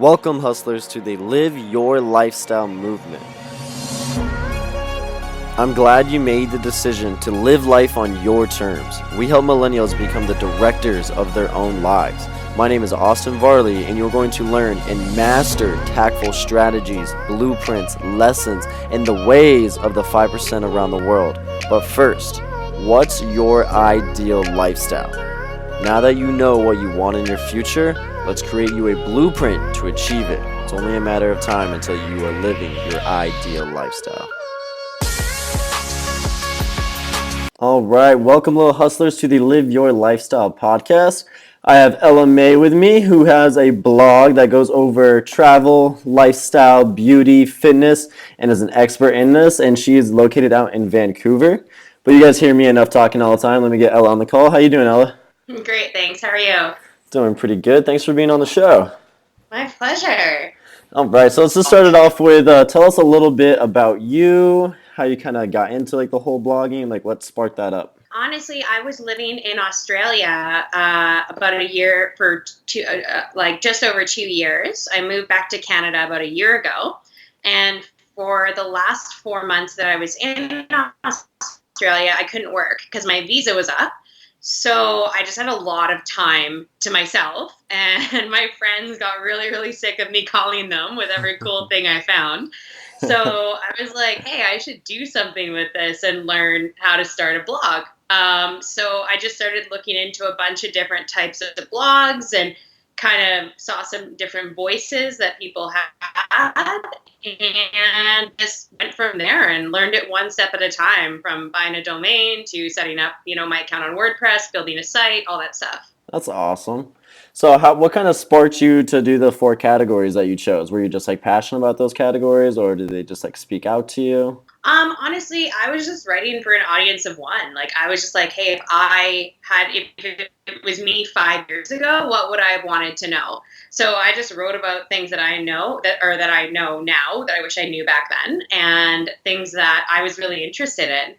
Welcome, hustlers, to the Live Your Lifestyle movement. I'm glad you made the decision to live life on your terms. We help millennials become the directors of their own lives. My name is Austin Varley, and you're going to learn and master tactful strategies, blueprints, lessons, and the ways of the 5% around the world. But first, what's your ideal lifestyle? Now that you know what you want in your future, let's create you a blueprint to achieve it. It's only a matter of time until you are living your ideal lifestyle. All right, welcome, little hustlers, to the Live Your Lifestyle podcast. I have Ella Mae with me, who has a blog that goes over travel, lifestyle, beauty, fitness, and is an expert in this. And she is located out in Vancouver. But you guys hear me enough talking all the time. Let me get Ella on the call. How you doing, Ella? Great, thanks. How are you? Doing pretty good. Thanks for being on the show. My pleasure. All right, so let's just start it off with tell us a little bit about you, how you kind of got into the whole blogging, what sparked that up. Honestly, I was living in Australia about a year for just over 2 years. I moved back to Canada about a year ago, and for the last 4 months that I was in Australia, I couldn't work because my visa was up. So I just had a lot of time to myself, and my friends got really, really sick of me calling them with every cool thing I found. So I was like, hey, I should do something with this and learn how to start a blog. So I just started looking into a bunch of different types of blogs and kind of saw some different voices that people had and just went from there and learned it one step at a time, from buying a domain to setting up, my account on WordPress, building a site, all that stuff. That's awesome. So what kind of sparked you to do the 4 categories that you chose? Were you just passionate about those categories, or did they just speak out to you? Honestly, I was just writing for an audience of one. I was just like, hey, if it was me 5 years ago, what would I have wanted to know? So I just wrote about things that I know that I know now that I wish I knew back then, and things that I was really interested in.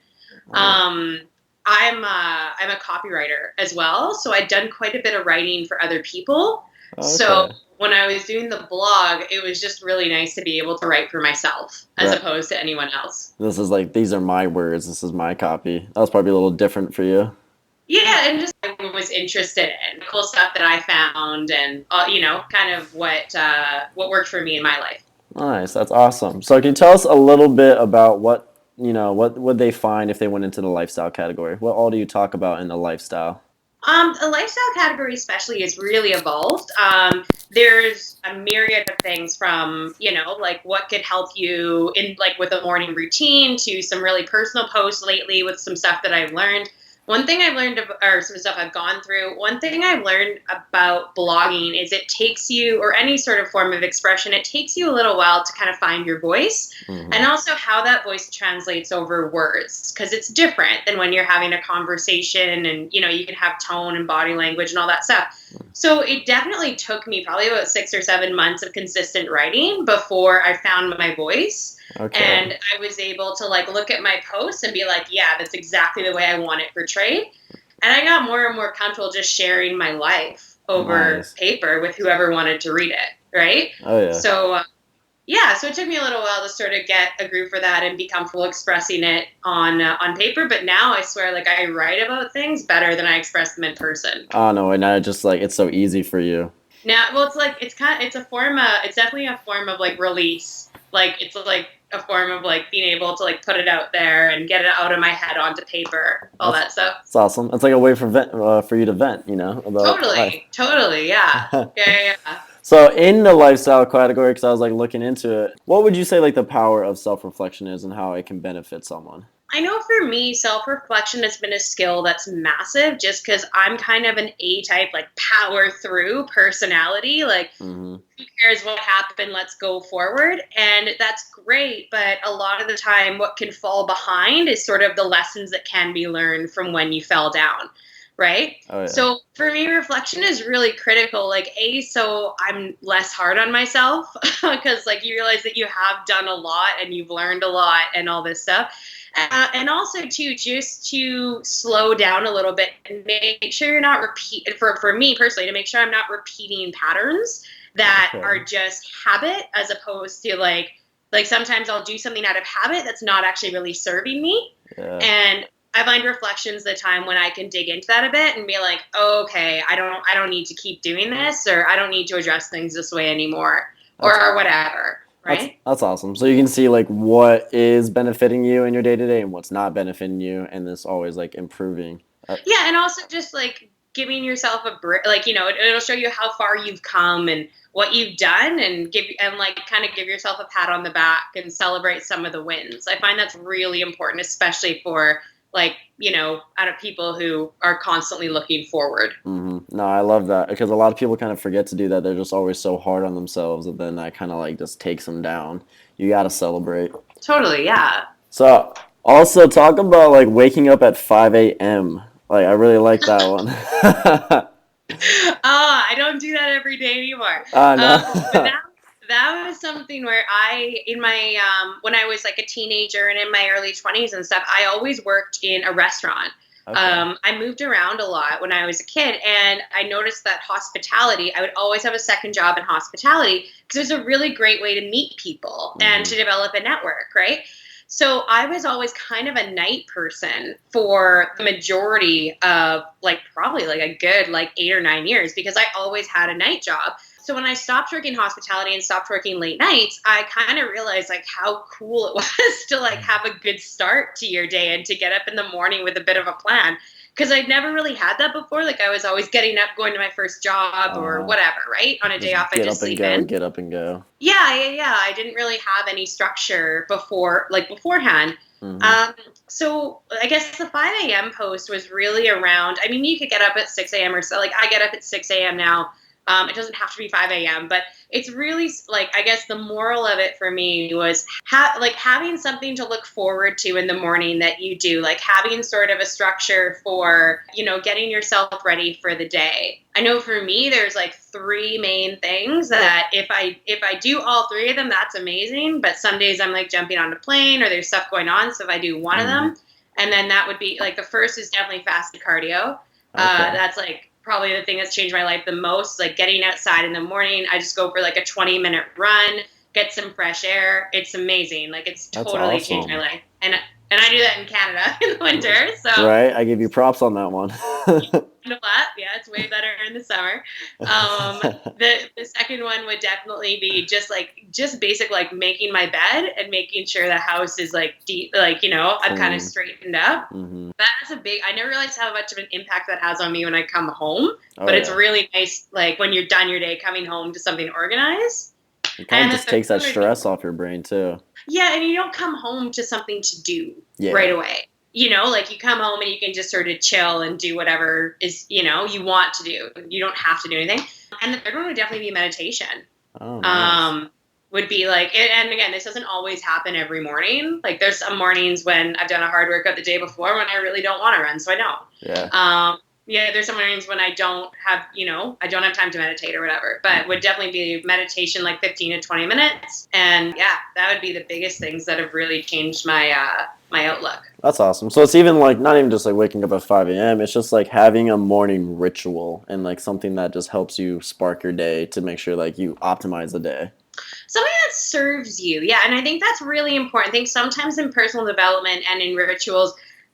I'm a copywriter as well, so I'd done quite a bit of writing for other people. Okay. So when I was doing the blog, it was just really nice to be able to write for myself as opposed to anyone else. This is these are my words. This is my copy. That was probably a little different for you. Yeah, and just I was interested in cool stuff that I found, and kind of what worked for me in my life. Nice, that's awesome. So can you tell us a little bit about what would they find if they went into the lifestyle category? What all do you talk about in the lifestyle? The lifestyle category especially is really evolved. There's a myriad of things from, what could help you in with a morning routine to some really personal posts lately with some stuff that I've learned. One thing I've learned, or some stuff I've gone through, one thing I've learned about blogging is it takes you, or any sort of form of expression, it takes you a little while to kind of find your voice, and also how that voice translates over words, because it's different than when you're having a conversation and, you can have tone and body language and all that stuff. So it definitely took me probably about 6 or 7 months of consistent writing before I found my voice. Okay. And I was able to look at my posts and be like, yeah, that's exactly the way I want it portrayed. And I got more and more comfortable just sharing my life over paper with whoever wanted to read it, right? Oh, yeah. So, so it took me a little while to sort of get a groove for that and be comfortable expressing it on paper. But now I swear, I write about things better than I express them in person. Oh, no, and now just it's so easy for you. Now, well, it's definitely a form of release. It's a form of being able to put it out there and get it out of my head onto paper, that stuff. It's awesome. It's a way for you to vent, about life. Totally, yeah. yeah. So in the lifestyle category, because I was looking into it, what would you say the power of self-reflection is and how it can benefit someone? I know for me, self-reflection has been a skill that's massive just because I'm kind of an A-type, power through personality. Who cares what happened? Let's go forward. And that's great. But a lot of the time, what can fall behind is sort of the lessons that can be learned from when you fell down. Right? Oh, yeah. So for me, reflection is really critical. So I'm less hard on myself because you realize that you have done a lot and you've learned a lot and all this stuff. And also, too, just to slow down a little bit and make sure you're not for me personally, to make sure I'm not repeating patterns that Okay. are just habit as opposed to like sometimes I'll do something out of habit that's not actually really serving me. Yeah. And I find reflections the time when I can dig into that a bit and be like, oh, okay, I don't need to keep doing this, or I don't need to address things this way anymore, That's or whatever, right? that's awesome. So you can see like what is benefiting you in your day to day and what's not benefiting you, and this always like improving. Yeah, and also just like giving yourself a break, like it'll show you how far you've come and what you've done, and like kind of give yourself a pat on the back and celebrate some of the wins. I find that's really important, especially for like out of people who are constantly looking forward. No, I love that because a lot of people kind of forget to do that. They're just always so hard on themselves, and then that kind of like just takes them down. You got to celebrate. Totally, yeah. So also talk about like waking up at 5 a.m. Like I really like that one. I don't do that every day anymore. But No. that was something where in my when I was like a teenager and in my early 20s and stuff, I always worked in a restaurant. Okay. I moved around a lot when I was a kid, and I noticed that hospitality, I would always have a second job in hospitality because it was a really great way to meet people and to develop a network, right? So I was always kind of a night person for the majority of like probably like a good like 8 or 9 years because I always had a night job. So when I stopped working hospitality and stopped working late nights, I kind of realized like how cool it was to like have a good start to your day and to get up in the morning with a bit of a plan. Because I'd never really had that before. Like I was always getting up, going to my first job or whatever, right? On a day off, I just sleep in. Get up and go. Yeah. I didn't really have any structure beforehand. So I guess the 5 a.m. post was really around. I mean, you could get up at 6 a.m. or so. Like I get up at 6 a.m. now. It doesn't have to be 5 a.m., but it's really like, I guess the moral of it for me was having something to look forward to in the morning that you do, like having sort of a structure for, getting yourself ready for the day. I know for me, there's like three main things that if I do all three of them, that's amazing. But some days I'm like jumping on a plane or there's stuff going on. So if I do one of them, and then that would be like the first is definitely fasted cardio. That's like probably the thing that's changed my life the most, like getting outside in the morning. I just go for like a 20-minute run, get some fresh air. It's amazing. Like it's totally changed my life. And I do that in Canada in the winter. So right, I give you props on that one. Yeah, it's way better in the summer. The second one would definitely be just basic like making my bed and making sure the house is like deep, like I've kind of straightened up. That's a big. I never realized how much of an impact that has on me when I come home. But it's really nice, like when you're done your day, coming home to something organized. It kind of just takes that stress off your brain too. Yeah, and you don't come home to something to do right away. Like you come home and you can just sort of chill and do whatever is, you want to do. You don't have to do anything. And the third one would definitely be meditation. Oh, nice. Would be like, and again, this doesn't always happen every morning. Like there's some mornings when I've done a hard workout the day before when I really don't want to run, so I don't. Yeah. There's some mornings when I don't have time to meditate or whatever, but would definitely be meditation like 15 to 20 minutes. And yeah, that would be the biggest things that have really changed my outlook. That's awesome. So it's even like not even just like waking up at 5 a.m. It's just like having a morning ritual and like something that just helps you spark your day to make sure like you optimize the day. Something that serves you. Yeah. And I think that's really important. I think sometimes in personal development and in rituals,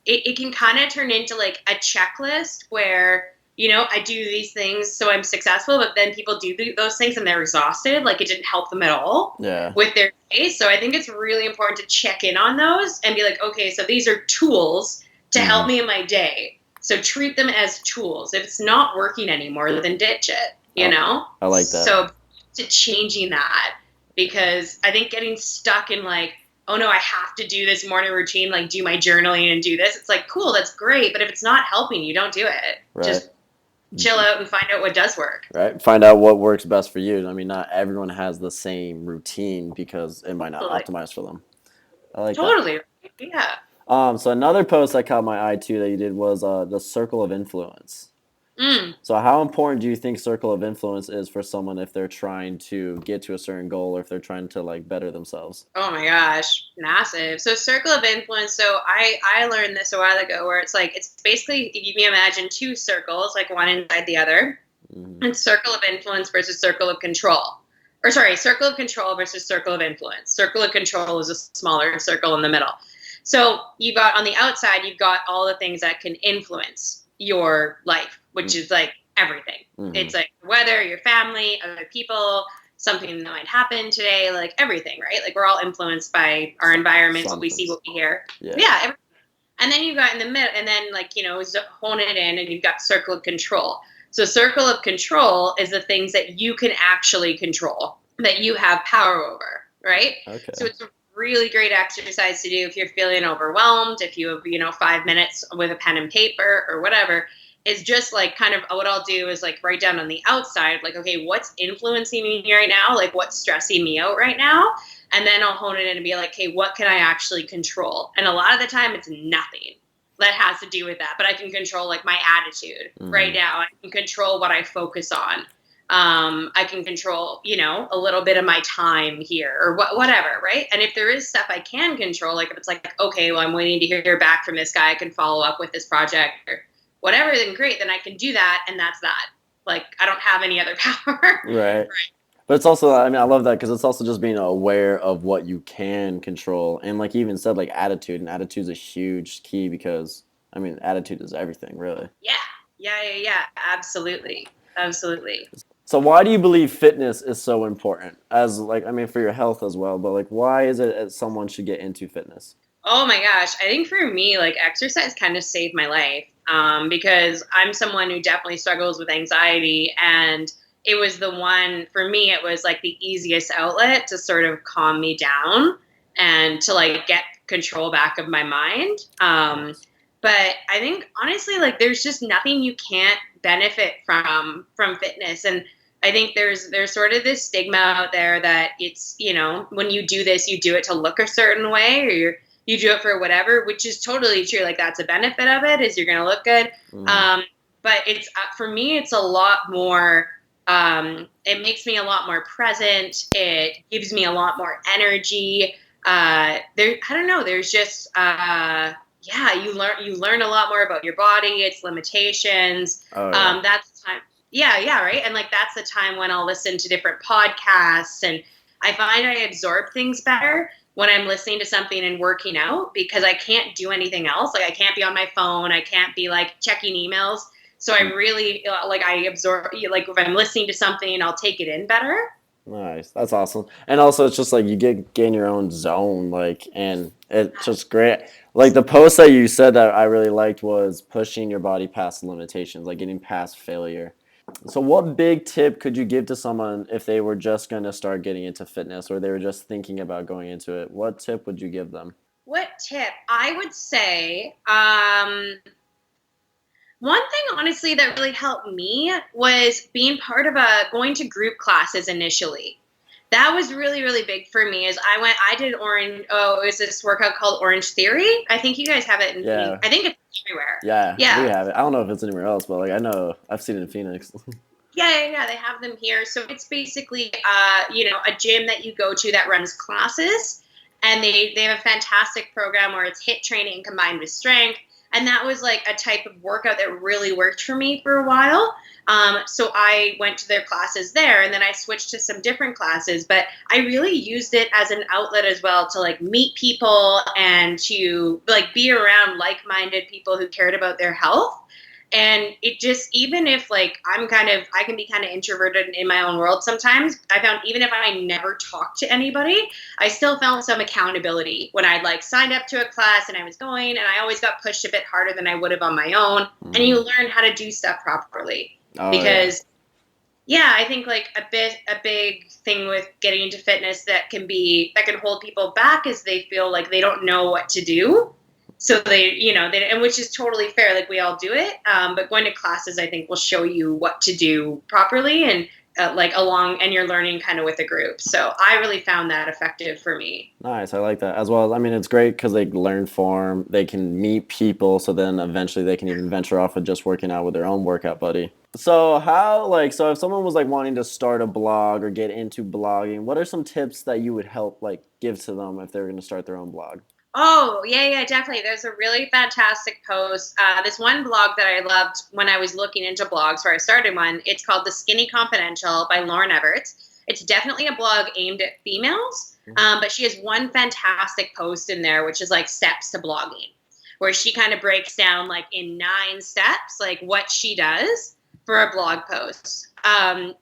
it can kind of turn into like a checklist where, I do these things so I'm successful, but then people do those things and they're exhausted. Like it didn't help them at all with their day. So I think it's really important to check in on those and be like, okay, so these are tools to help me in my day. So treat them as tools. If it's not working anymore, then ditch it, I like that. So to changing that, because I think getting stuck in like, oh no, I have to do this morning routine, like do my journaling and do this. It's like, cool, that's great. But if it's not helping you, don't do it. Right. Just chill out and find out what does work. Right. Find out what works best for you. I mean, not everyone has the same routine because it might not optimize for them. I like that. Yeah. So another post that caught my eye too that you did was the circle of influence. So how important do you think circle of influence is for someone if they're trying to get to a certain goal or if they're trying to like better themselves? Oh my gosh, massive. So circle of influence. So I learned this a while ago where it's like, it's basically, you can imagine two circles, like one inside the other. and circle of influence versus circle of control. Or sorry, circle of control versus circle of influence. Circle of control is a smaller circle in the middle. So you've got on the outside, you've got all the things that can influence your life, which is like everything. It's like weather, your family, other people, something that might happen today, like everything, right? Like we're all influenced by our environment, what we see, what we hear. Yeah. And then you've got in the middle, and then hone it in, and you've got circle of control. So circle of control is the things that you can actually control, that you have power over, right? Okay. So it's a really great exercise to do if you're feeling overwhelmed, if you have, 5 minutes with a pen and paper or whatever, is just like kind of what I'll do is like write down on the outside, like, okay, what's influencing me right now? Like what's stressing me out right now? And then I'll hone it in and be like, okay, what can I actually control? And a lot of the time it's nothing that has to do with that, but I can control like my attitude right now. I can control what I focus on. I can control, a little bit of my time here or whatever, right? And if there is stuff I can control, like if it's like, okay, well, I'm waiting to hear back from this guy, I can follow up with this project or whatever, then great, then I can do that, and that's that. Like, I don't have any other power. Right. But it's also, I mean, I love that because it's also just being aware of what you can control. And like you even said, like attitude, and attitude's a huge key because, I mean, attitude is everything, really. Yeah. Absolutely. So why do you believe fitness is so important? As like, I mean, for your health as well, but like, why is it that someone should get into fitness? Oh my gosh. I think for me, like exercise kind of saved my life because I'm someone who definitely struggles with anxiety, and it was the one, for me, it was like the easiest outlet to sort of calm me down and to like get control back of my mind. But I think honestly, like there's just nothing you can't benefit from fitness. And I think there's sort of this stigma out there that it's, when you do this, you do it to look a certain way, or you do it for whatever, which is totally true. Like that's a benefit of it, is you're going to look good. But it's, for me, it's a lot more, it makes me a lot more present. It gives me a lot more energy. I don't know. There's just, you learn a lot more about your body, its limitations. That's the time. Yeah, right. And like that's the time when I'll listen to different podcasts, and I find I absorb things better when I'm listening to something and working out, because I can't do anything else. Like I can't be on my phone. I can't be like checking emails. So I really I absorb, like if I'm listening to something, I'll take it in better. Nice. That's awesome. And also it's just like you get in your own zone, like, and it's just great. Like the post that you said that I really liked was pushing your body past limitations, like getting past failure. So what big tip could you give to someone if they were just going to start getting into fitness, or they were just thinking about going into it? What tip would you give them? What tip? I would say, one thing, honestly, that really helped me was being part of going to group classes initially. That was really, really big for me. I did it was this workout called Orange Theory. I think you guys have it I think it's everywhere. Yeah, we have it. I don't know if it's anywhere else, but like I know I've seen it in Phoenix. Yeah, they have them here. So it's basically, a gym that you go to that runs classes, and they have a fantastic program where it's HIIT training combined with strength. And that was like a type of workout that really worked for me for a while. So I went to their classes there, and then I switched to some different classes. But I really used it as an outlet as well to like meet people and to like be around like-minded people who cared about their health. And it just, even if like I can be kind of introverted in my own world sometimes, I found even if I never talked to anybody, I still felt some accountability when I'd like signed up to a class and I was going, and I always got pushed a bit harder than I would have on my own. And you learn how to do stuff properly. I think like a big thing with getting into fitness that can hold people back is they feel like they don't know what to do. So and which is totally fair. Like we all do it. But going to classes, I think, will show you what to do properly, and and you're learning kind of with a group. So I really found that effective for me. Nice. I like that as well. I mean, it's great because they learn form, they can meet people. So then eventually they can even venture off of just working out with their own workout buddy. So so if someone was like wanting to start a blog or get into blogging, what are some tips that you would help like give to them if they were going to start their own blog? Oh, yeah, definitely. There's a really fantastic post. This one blog that I loved when I was looking into blogs, where I started one. It's called The Skinny Confidential by Lauren Everts. It's definitely a blog aimed at females, but she has one fantastic post in there, which is like steps to blogging, where she kind of breaks down like in 9 steps, like what she does for a blog post.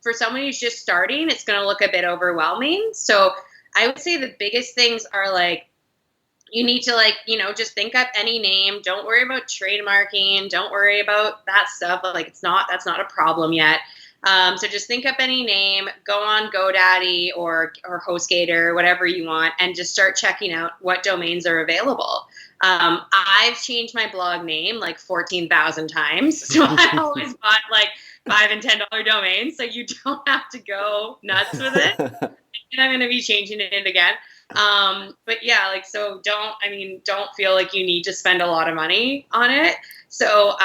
For someone who's just starting, it's going to look a bit overwhelming. So I would say the biggest things are like, you need to like, just think up any name. Don't worry about trademarking. Don't worry about that stuff. Like that's not a problem yet. So just think up any name, go on GoDaddy or HostGator, whatever you want, and just start checking out what domains are available. I've changed my blog name like 14,000 times. So I always bought like $5 and $10 domains. So you don't have to go nuts with it. And I'm going to be changing it again. But yeah, like, so don't feel like you need to spend a lot of money on it. So,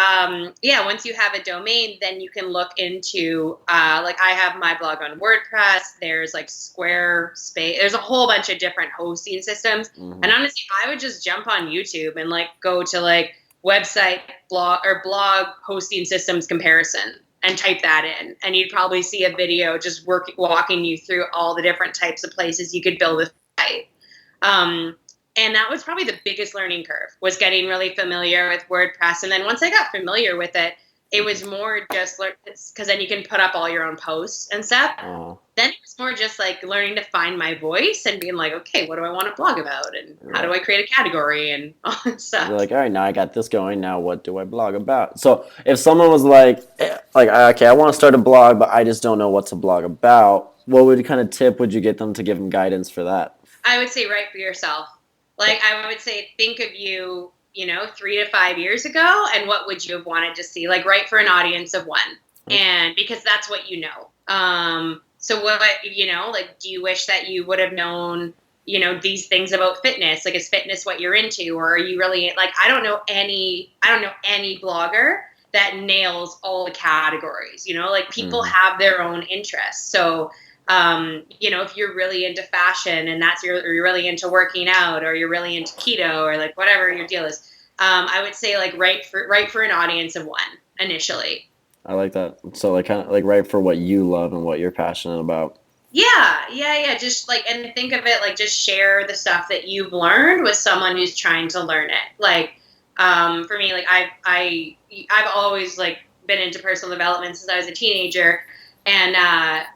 yeah, once you have a domain, then you can look into, like I have my blog on WordPress, there's like Squarespace, there's a whole bunch of different hosting systems. Mm-hmm. And honestly, I would just jump on YouTube and like go to like website blog hosting systems comparison and type that in, and you'd probably see a video just walking you through all the different types of places you could build a site. And that was probably the biggest learning curve, was getting really familiar with WordPress. And then once I got familiar with it, it was more just because then you can put up all your own posts and stuff. Then it was more just like learning to find my voice and being like, okay, what do I want to blog about? And how do I create a category and all that stuff? You're like, all right, now I got this going. Now what do I blog about? So if someone was like, okay, I want to start a blog, but I just don't know what to blog about, what kind of tip would you get them to give them guidance for that? I would say write for yourself. Like I would say, think of you, 3 to 5 years ago, and what would you have wanted to see? Like write for an audience of 1, and because that's what you know. So what, like, do you wish that you would have known, these things about fitness? Like, is fitness what you're into, or are you really like? I don't know any blogger that nails all the categories. Like people have their own interests, so. If you're really into fashion and you're really into working out, or you're really into keto, or like whatever your deal is, I would say like write for an audience of 1 initially. I like that. So like kind of like write for what you love and what you're passionate about. Yeah. Just like, and think of it like just share the stuff that you've learned with someone who's trying to learn it. Like, for me, like I've always like been into personal development since I was a teenager. And I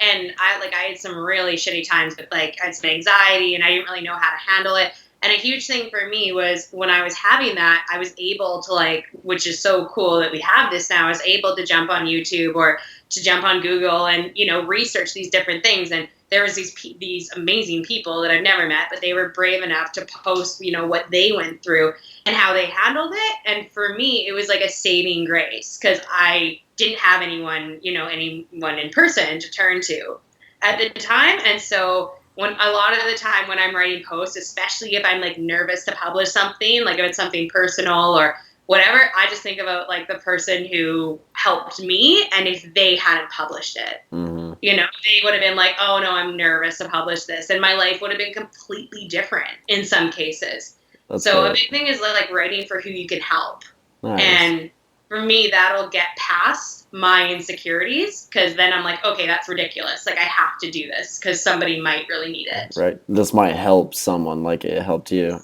had some really shitty times with like, I had some anxiety and I didn't really know how to handle it. And a huge thing for me was when I was having that, I was able to like, which is so cool that we have this now, I was able to jump on YouTube or to jump on Google and, research these different things. And there was these amazing people that I've never met, but they were brave enough to post, what they went through and how they handled it. And for me, it was like a saving grace, because I didn't have anyone in person to turn to at the time. And so a lot of the time when I'm writing posts, especially if I'm like nervous to publish something, like if it's something personal or whatever, I just think about like the person who helped me, and if they hadn't published it, they would have been like, oh no, I'm nervous to publish this, and my life would have been completely different in some cases. That's so great. A big thing is like writing for who you can help. Nice. And for me, that'll get past my insecurities, because then I'm like, okay, that's ridiculous. Like I have to do this because somebody might really need it. Right. This might help someone like it helped you.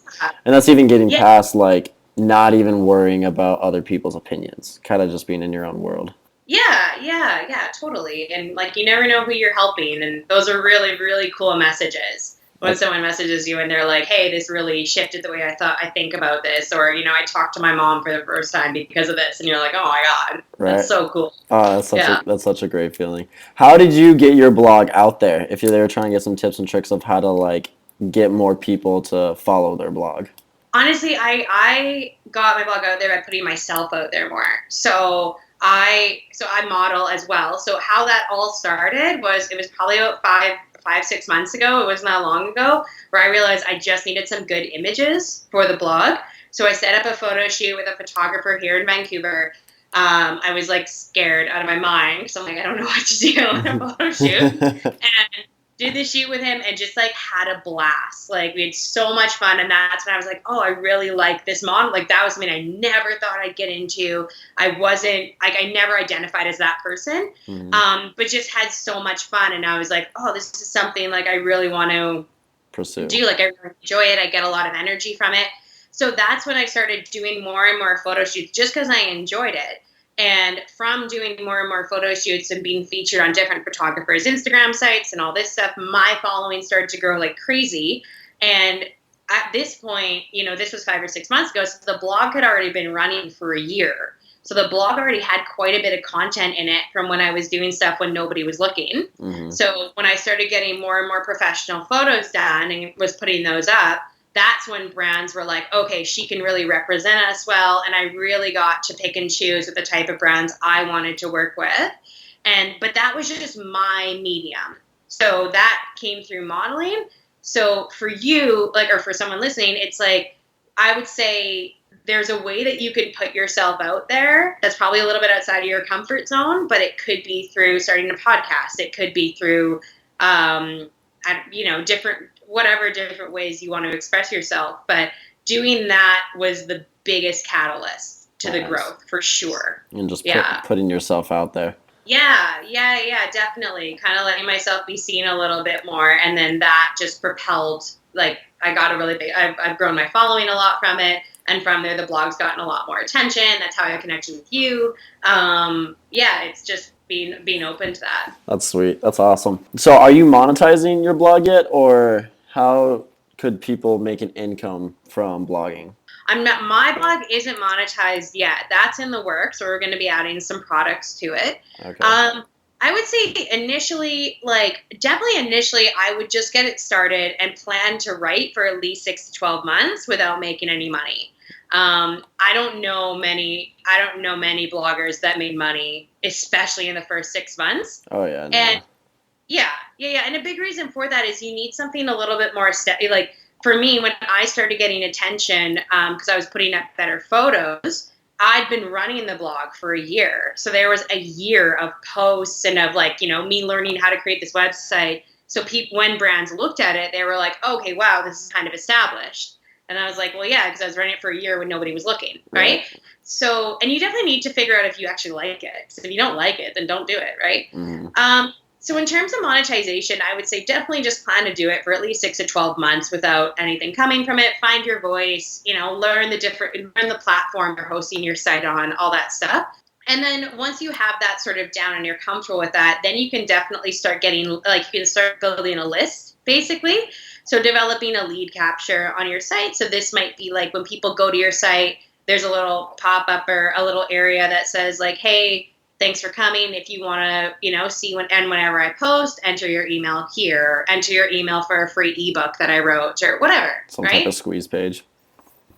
And that's even getting past like not even worrying about other people's opinions, kind of just being in your own world. Yeah, totally. And like, you never know who you're helping. And those are really, really cool messages. When someone messages you and they're like, hey, this really shifted the way I think about this. Or, I talked to my mom for the first time because of this. And you're like, oh my God, that's so cool. Oh, that's such a great feeling. How did you get your blog out there? If you're there trying to get some tips and tricks of how to like get more people to follow their blog. Honestly, I got my blog out there by putting myself out there more. So I model as well. So how that all started was, it was probably about 5-6 months ago. It wasn't that long ago, where I realized I just needed some good images for the blog. So I set up a photo shoot with a photographer here in Vancouver. I was like scared out of my mind, because I'm like, I don't know what to do in a photo shoot. And did the shoot with him and just like had a blast. Like we had so much fun. And that's when I was like, oh, I really like this model. Like that was something I never thought I'd get into. I wasn't like, I never identified as that person. But just had so much fun. And I was like, oh, this is something like I really want to pursue. Like I really enjoy it. I get a lot of energy from it. So that's when I started doing more and more photo shoots just because I enjoyed it. And from doing more and more photo shoots and being featured on different photographers' Instagram sites and all this stuff, my following started to grow like crazy. And at this point, you know, this was 5 or 6 months ago, so the blog had already been running for a year. So the blog already had quite a bit of content in it from when I was doing stuff when nobody was looking. So when I started getting more and more professional photos done and was putting those up, that's when brands were like, okay, she can really represent us well. And I really got to pick and choose with the type of brands I wanted to work with. But that was just my medium. So that came through modeling. So for you, like, or for someone listening, it's like, I would say there's a way that you can put yourself out there that's probably a little bit outside of your comfort zone, but it could be through starting a podcast. It could be through, different ways you want to express yourself. But doing that was the biggest catalyst to the growth, for sure. And just putting yourself out there. Yeah, definitely. Kind of letting myself be seen a little bit more. And then that just propelled, like, I got a really big, I've grown my following a lot from it. And from there, the blog's gotten a lot more attention. That's how I connected with you. It's just being open to that. That's sweet. That's awesome. So are you monetizing your blog yet, or how could people make an income from blogging? My blog isn't monetized yet. That's in the works. So we're going to be adding some products to it. Okay. I would say initially, I would just get it started and plan to write for at least 6 to 12 months without making any money. I don't know many bloggers that made money, especially in the first 6 months. Oh yeah. No. And yeah. And a big reason for that is you need something a little bit more like for me, when I started getting attention, because I was putting up better photos, I'd been running the blog for a year. So there was a year of posts and of me learning how to create this website. So when brands looked at it, they were like, okay, wow, this is kind of established. And I was like, well, yeah, because I was running it for a year when nobody was looking, right? So, and you definitely need to figure out if you actually like it. So if you don't like it, then don't do it, right? So in terms of monetization, I would say definitely just plan to do it for at least 6 to 12 months without anything coming from it. Find your voice, learn the platform you're hosting your site on, all that stuff. And then once you have that sort of down and you're comfortable with that, then you can definitely start you can start building a list, basically. So developing a lead capture on your site. So this might be like when people go to your site, there's a little pop-up or a little area that says like, hey, thanks for coming. If you want to, see whenever I post, enter your email here, enter your email for a free ebook that I wrote or whatever. Some type of squeeze page.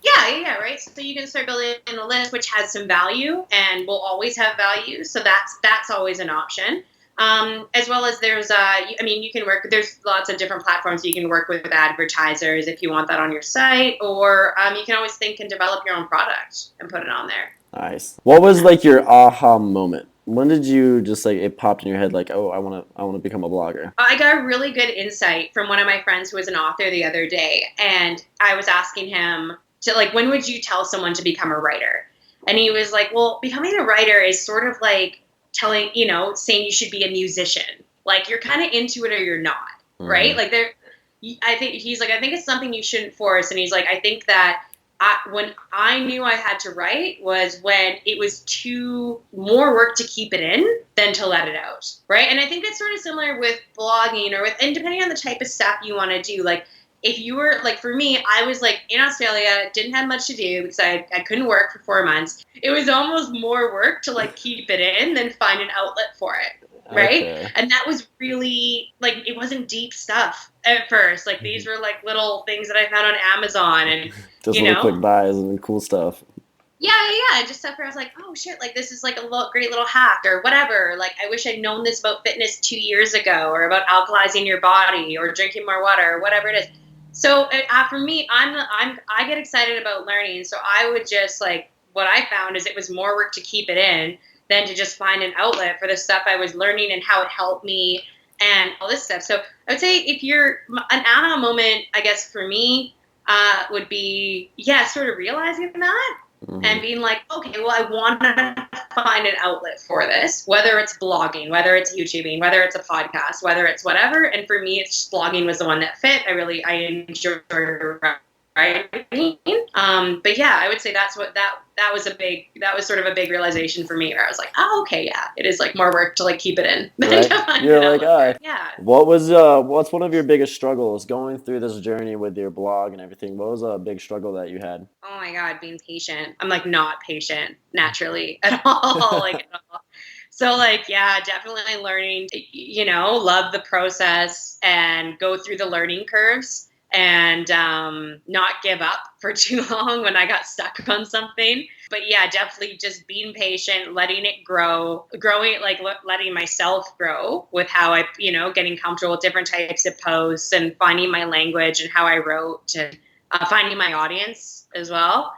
Yeah, right. So you can start building a list which has some value and will always have value. So that's always an option. As well as there's, you can work, there's lots of different platforms you can work with advertisers if you want that on your site, or you can always think and develop your own product and put it on there. Nice. What was like your aha moment? When did you just it popped in your head like, oh, I want to become a blogger? I got a really good insight from one of my friends who was an author the other day, and I was asking him to when would you tell someone to become a writer? And he was like, well, becoming a writer is sort of like saying you should be a musician. Like you're kind of into it or you're not, right? Like I think it's something you shouldn't force. And he's like, I think that when I knew I had to write was when it was more work to keep it in than to let it out, right? And I think it's sort of similar with blogging and depending on the type of stuff you want to do. Like if you were for me, I was in Australia, didn't have much to do because I couldn't work for 4 months. It was almost more work to keep it in than find an outlet for it. Right. Okay. And that was really it wasn't deep stuff at first. These were little things that I found on Amazon and just little quick buys and cool stuff. Yeah. Just stuff where I was like, oh shit, this is a great little hack or whatever. I wish I'd known this about fitness 2 years ago or about alkalizing your body or drinking more water or whatever it is. So for me, I get excited about learning. So I would just what I found is it was more work to keep it in than to just find an outlet for the stuff I was learning and how it helped me and all this stuff. So I would say if you're an aha moment, I guess for me, would be, sort of realizing that and being like, okay, well, I want to find an outlet for this, whether it's blogging, whether it's YouTubing, whether it's a podcast, whether it's whatever. And for me, it's just blogging was the one that fit. I enjoyed writing. But yeah, I would say that's what that was sort of a big realization for me, where I was like, oh, okay, yeah, it is like more work to like keep it in. Right? You're like, all right. Yeah. What's one of your biggest struggles going through this journey with your blog and everything? What was a big struggle that you had? Oh my God, being patient. I'm like not patient naturally at all. Like at all. So like, yeah, definitely learning to, love the process and go through the learning curves and not give up for too long when I got stuck on something. But yeah, definitely just being patient, letting it growing, like letting myself grow with how I, getting comfortable with different types of posts and finding my language and how I wrote, and finding my audience as well,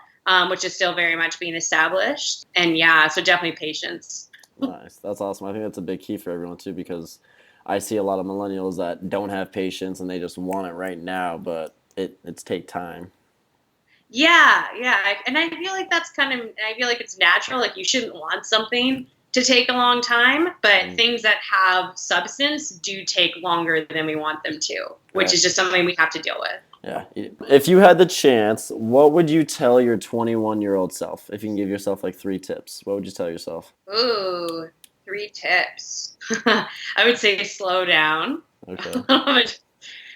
which is still very much being established. And yeah, so definitely patience. Nice. That's awesome. I think that's a big key for everyone too, because I see a lot of millennials that don't have patience and they just want it right now, but it's take time. Yeah. And I feel like I feel like it's natural. Like you shouldn't want something to take a long time, but things that have substance do take longer than we want them to, which is just something we have to deal with. Yeah. If you had the chance, what would you tell your 21-year-old self? If you can give yourself like 3 tips, what would you tell yourself? Ooh, 3 tips. I would say slow down. Okay.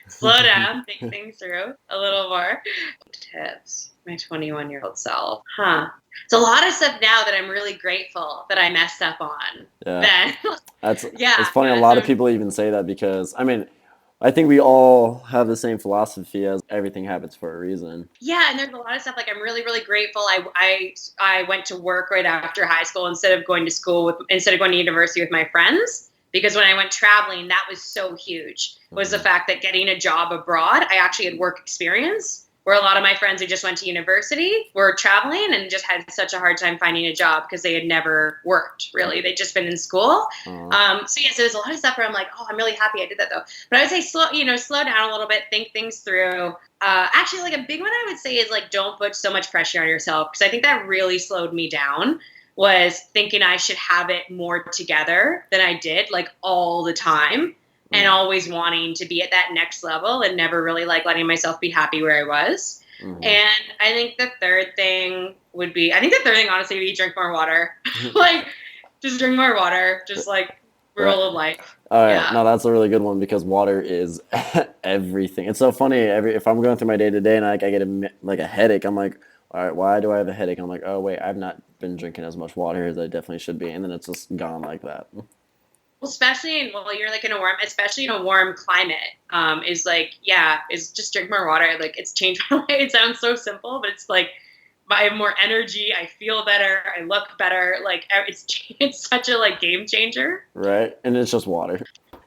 Slow down, think things through a little more. Tips. My 21-year-old self. It's a lot of stuff now that I'm really grateful that I messed up on. Yeah. It's funny. A lot of people even say that because, I think we all have the same philosophy as everything happens for a reason. Yeah, and there's a lot of stuff like I'm really, really grateful. I went to work right after high school instead of going to university with my friends, because when I went traveling, that was so huge. Was the fact that getting a job abroad, I actually had work experience, where a lot of my friends who just went to university were traveling and just had such a hard time finding a job because they had never worked, really. They'd just been in school. So there's a lot of stuff where I'm like, oh, I'm really happy I did that, though. But I would say slow down a little bit, think things through. Actually, like a big one I would say is like, don't put so much pressure on yourself, because I think that really slowed me down, was thinking I should have it more together than I did, like all the time. And always wanting to be at that next level and never really like letting myself be happy where I was. And I think the third thing honestly would be drink more water. Like just drink more water, just like rule of life. All right. Yeah. No, that's a really good one, because water is everything. It's so funny. If I'm going through my day to day and I get a headache, I'm like, all right, why do I have a headache? I'm like, oh wait, I've not been drinking as much water as I definitely should be. And then it's just gone like that. Especially especially in a warm climate, is just drink more water. Like it's changed my life. It sounds so simple, but it's like I have more energy. I feel better. I look better. Like it's such a like game changer. Right, and it's just water.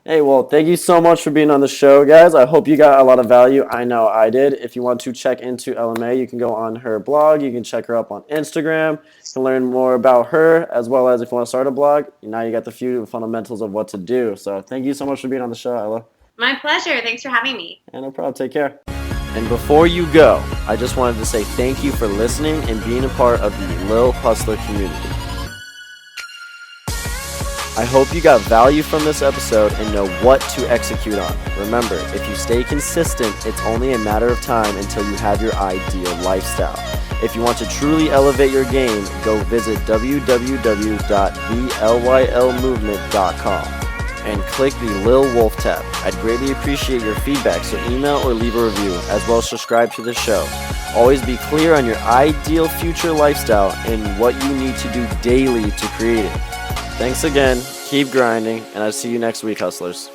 Hey, well, thank you so much for being on the show, guys. I hope you got a lot of value. I know I did. If you want to check into Ella Mae, you can go on her blog. You can check her up on Instagram to learn more about her, as well as if you want to start a blog. Now you got the few fundamentals of what to do. So thank you so much for being on the show, Ella. My pleasure. Thanks for having me. And no problem. Take care. And before you go, I just wanted to say thank you for listening and being a part of the LYL Hustler community. I hope you got value from this episode and know what to execute on. Remember, if you stay consistent, it's only a matter of time until you have your ideal lifestyle. If you want to truly elevate your game, go visit www.thelylmovement.com and click the Lil Wolf tab. I'd greatly appreciate your feedback, so email or leave a review, as well as subscribe to the show. Always be clear on your ideal future lifestyle and what you need to do daily to create it. Thanks again, keep grinding, and I'll see you next week, hustlers.